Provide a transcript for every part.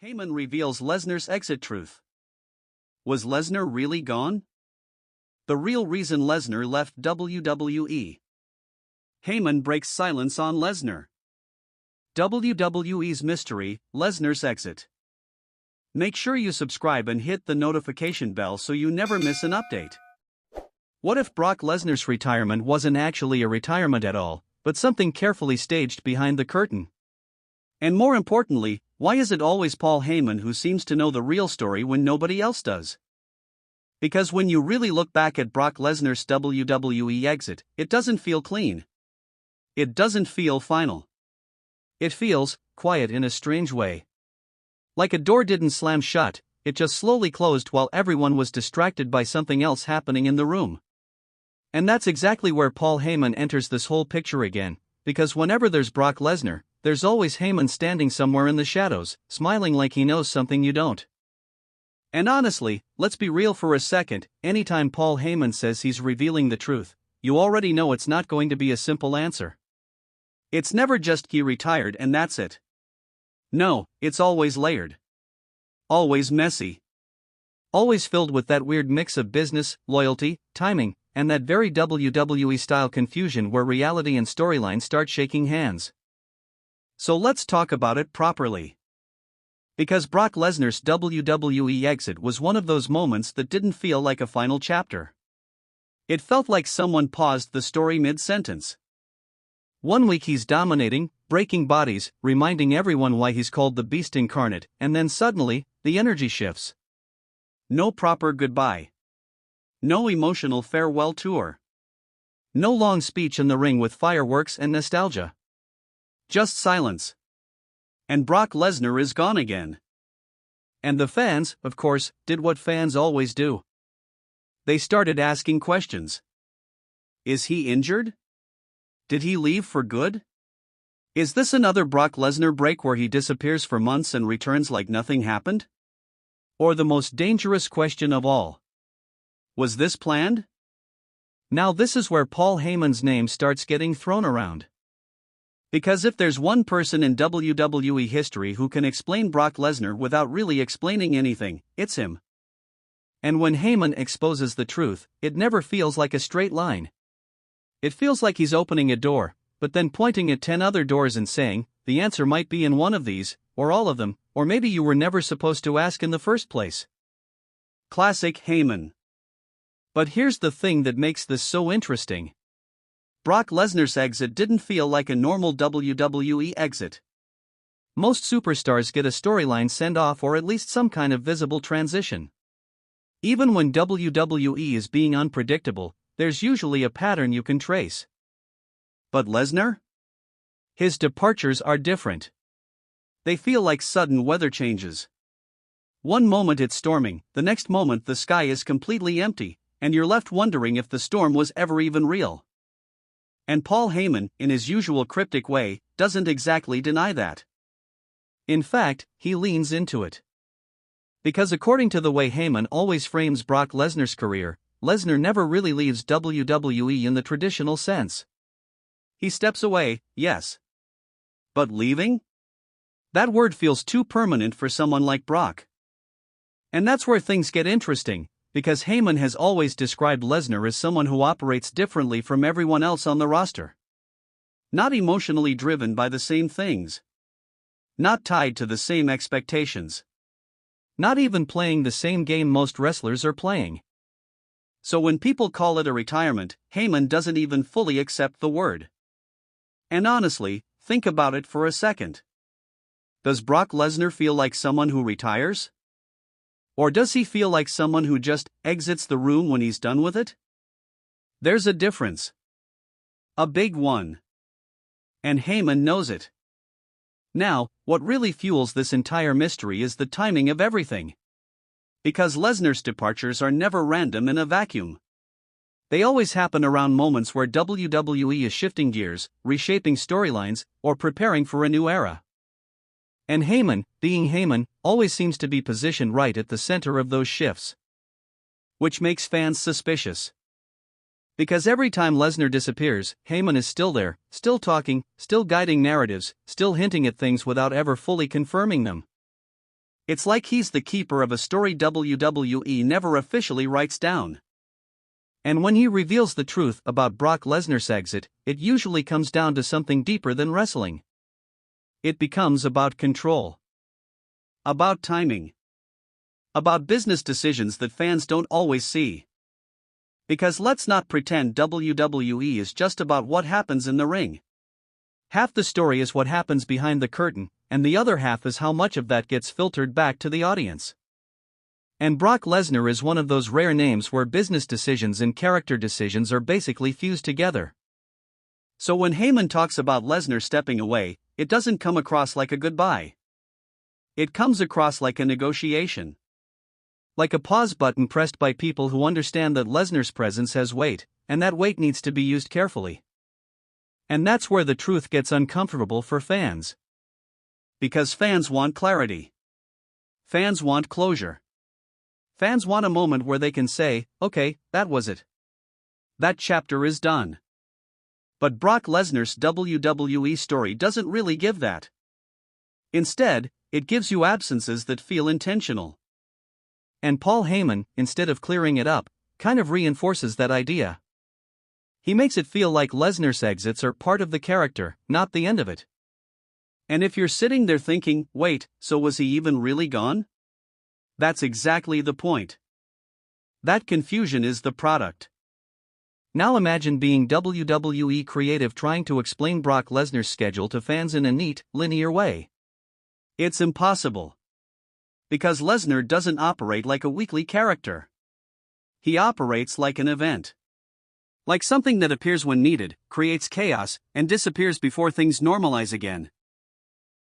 Heyman reveals Lesnar's exit truth. Was Lesnar really gone? The real reason Lesnar left WWE. Heyman breaks silence on Lesnar. WWE's mystery, Lesnar's exit. Make sure you subscribe and hit the notification bell so you never miss an update. What if Brock Lesnar's retirement wasn't actually a retirement at all, but something carefully staged behind the curtain? And more importantly, why is it always Paul Heyman who seems to know the real story when nobody else does? Because when you really look back at Brock Lesnar's WWE exit, it doesn't feel clean. It doesn't feel final. It feels quiet in a strange way. Like a door didn't slam shut, it just slowly closed while everyone was distracted by something else happening in the room. And that's exactly where Paul Heyman enters this whole picture again, because whenever there's Brock Lesnar, there's always Heyman standing somewhere in the shadows, smiling like he knows something you don't. And honestly, let's be real for a second, anytime Paul Heyman says he's revealing the truth, you already know it's not going to be a simple answer. It's never just he retired and that's it. No, it's always layered. Always messy. Always filled with that weird mix of business, loyalty, timing, and that very WWE-style confusion where reality and storyline start shaking hands. So let's talk about it properly. Because Brock Lesnar's WWE exit was one of those moments that didn't feel like a final chapter. It felt like someone paused the story mid-sentence. One week he's dominating, breaking bodies, reminding everyone why he's called the Beast Incarnate, and then suddenly, the energy shifts. No proper goodbye. No emotional farewell tour. No long speech in the ring with fireworks and nostalgia. Just silence. And Brock Lesnar is gone again. And the fans, of course, did what fans always do. They started asking questions. Is he injured? Did he leave for good? Is this another Brock Lesnar break where he disappears for months and returns like nothing happened? Or the most dangerous question of all. Was this planned? Now this is where Paul Heyman's name starts getting thrown around. Because if there's one person in WWE history who can explain Brock Lesnar without really explaining anything, it's him. And when Heyman exposes the truth, it never feels like a straight line. It feels like he's opening a door, but then pointing at 10 other doors and saying, the answer might be in one of these, or all of them, or maybe you were never supposed to ask in the first place. Classic Heyman. But here's the thing that makes this so interesting. Brock Lesnar's exit didn't feel like a normal WWE exit. Most superstars get a storyline send-off or at least some kind of visible transition. Even when WWE is being unpredictable, there's usually a pattern you can trace. But Lesnar? His departures are different. They feel like sudden weather changes. One moment it's storming, the next moment the sky is completely empty, and you're left wondering if the storm was ever even real. And Paul Heyman, in his usual cryptic way, doesn't exactly deny that. In fact, he leans into it. Because according to the way Heyman always frames Brock Lesnar's career, Lesnar never really leaves WWE in the traditional sense. He steps away, yes. But leaving? That word feels too permanent for someone like Brock. And that's where things get interesting, because Heyman has always described Lesnar as someone who operates differently from everyone else on the roster. Not emotionally driven by the same things. Not tied to the same expectations. Not even playing the same game most wrestlers are playing. So when people call it a retirement, Heyman doesn't even fully accept the word. And honestly, think about it for a second. Does Brock Lesnar feel like someone who retires? Or does he feel like someone who just exits the room when he's done with it? There's a difference. A big one. And Heyman knows it. Now, what really fuels this entire mystery is the timing of everything. Because Lesnar's departures are never random in a vacuum. They always happen around moments where WWE is shifting gears, reshaping storylines, or preparing for a new era. And Heyman, being Heyman, always seems to be positioned right at the center of those shifts. Which makes fans suspicious. Because every time Lesnar disappears, Heyman is still there, still talking, still guiding narratives, still hinting at things without ever fully confirming them. It's like he's the keeper of a story WWE never officially writes down. And when he reveals the truth about Brock Lesnar's exit, it usually comes down to something deeper than wrestling. It becomes about control. About timing. About business decisions that fans don't always see. Because let's not pretend WWE is just about what happens in the ring. Half the story is what happens behind the curtain, and the other half is how much of that gets filtered back to the audience. And Brock Lesnar is one of those rare names where business decisions and character decisions are basically fused together. So when Heyman talks about Lesnar stepping away, it doesn't come across like a goodbye. It comes across like a negotiation. Like a pause button pressed by people who understand that Lesnar's presence has weight, and that weight needs to be used carefully. And that's where the truth gets uncomfortable for fans. Because fans want clarity. Fans want closure. Fans want a moment where they can say, okay, that was it. That chapter is done. But Brock Lesnar's WWE story doesn't really give that. Instead, it gives you absences that feel intentional. And Paul Heyman, instead of clearing it up, kind of reinforces that idea. He makes it feel like Lesnar's exits are part of the character, not the end of it. And if you're sitting there thinking, wait, so was he even really gone? That's exactly the point. That confusion is the product. Now imagine being WWE creative trying to explain Brock Lesnar's schedule to fans in a neat, linear way. It's impossible. Because Lesnar doesn't operate like a weekly character. He operates like an event. Like something that appears when needed, creates chaos, and disappears before things normalize again.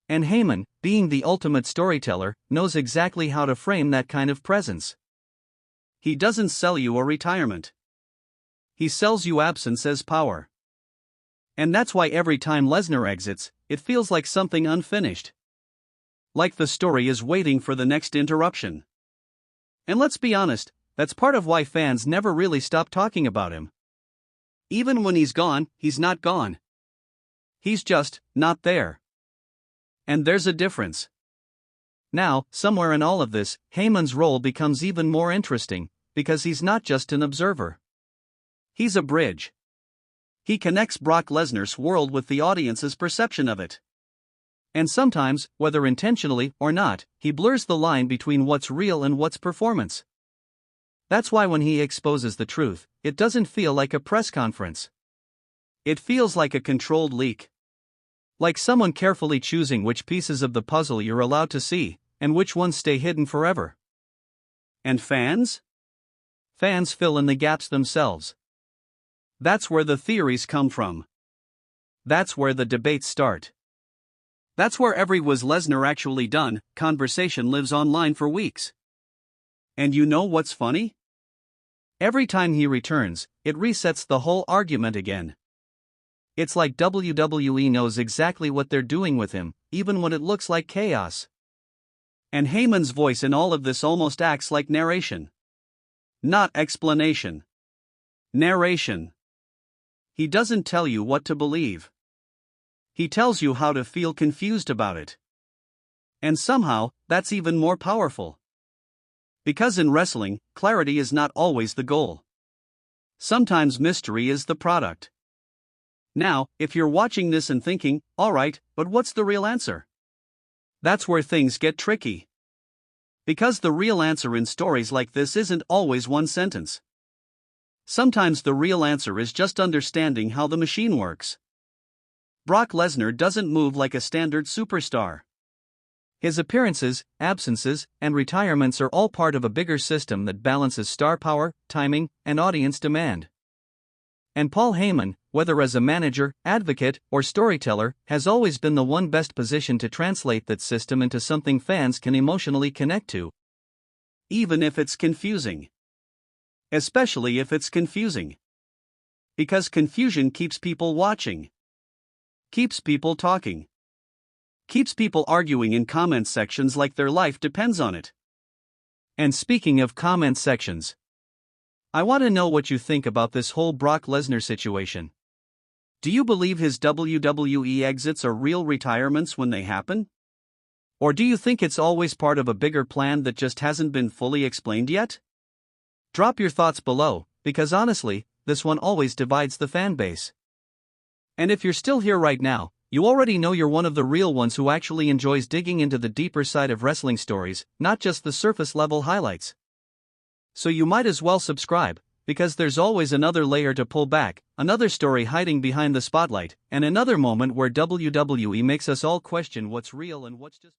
And Heyman, being the ultimate storyteller, knows exactly how to frame that kind of presence. He doesn't sell you a retirement. He sells you absence as power. And that's why every time Lesnar exits, it feels like something unfinished. Like the story is waiting for the next interruption. And let's be honest, that's part of why fans never really stop talking about him. Even when he's gone, he's not gone. He's just not there. And there's a difference. Now, somewhere in all of this, Heyman's role becomes even more interesting, because he's not just an observer. He's a bridge. He connects Brock Lesnar's world with the audience's perception of it. And sometimes, whether intentionally or not, he blurs the line between what's real and what's performance. That's why when he exposes the truth, it doesn't feel like a press conference. It feels like a controlled leak. Like someone carefully choosing which pieces of the puzzle you're allowed to see, and which ones stay hidden forever. And fans? Fans fill in the gaps themselves. That's where the theories come from. That's where the debates start. That's where every "was Lesnar actually done" conversation lives online for weeks. And you know what's funny? Every time he returns, it resets the whole argument again. It's like WWE knows exactly what they're doing with him, even when it looks like chaos. And Heyman's voice in all of this almost acts like narration. Not explanation. Narration. He doesn't tell you what to believe. He tells you how to feel confused about it. And somehow, that's even more powerful. Because in wrestling, clarity is not always the goal. Sometimes mystery is the product. Now, if you're watching this and thinking, alright, but what's the real answer? That's where things get tricky. Because the real answer in stories like this isn't always one sentence. Sometimes the real answer is just understanding how the machine works. Brock Lesnar doesn't move like a standard superstar. His appearances, absences, and retirements are all part of a bigger system that balances star power, timing, and audience demand. And Paul Heyman, whether as a manager, advocate, or storyteller, has always been the one best positioned to translate that system into something fans can emotionally connect to. Even if it's confusing. Especially if it's confusing. Because confusion keeps people watching. Keeps people talking. Keeps people arguing in comment sections like their life depends on it. And speaking of comment sections, I want to know what you think about this whole Brock Lesnar situation. Do you believe his WWE exits are real retirements when they happen? Or do you think it's always part of a bigger plan that just hasn't been fully explained yet? Drop your thoughts below, because honestly, this one always divides the fan base. And if you're still here right now, you already know you're one of the real ones who actually enjoys digging into the deeper side of wrestling stories, not just the surface level highlights. So you might as well subscribe, because there's always another layer to pull back, another story hiding behind the spotlight, and another moment where WWE makes us all question what's real and what's just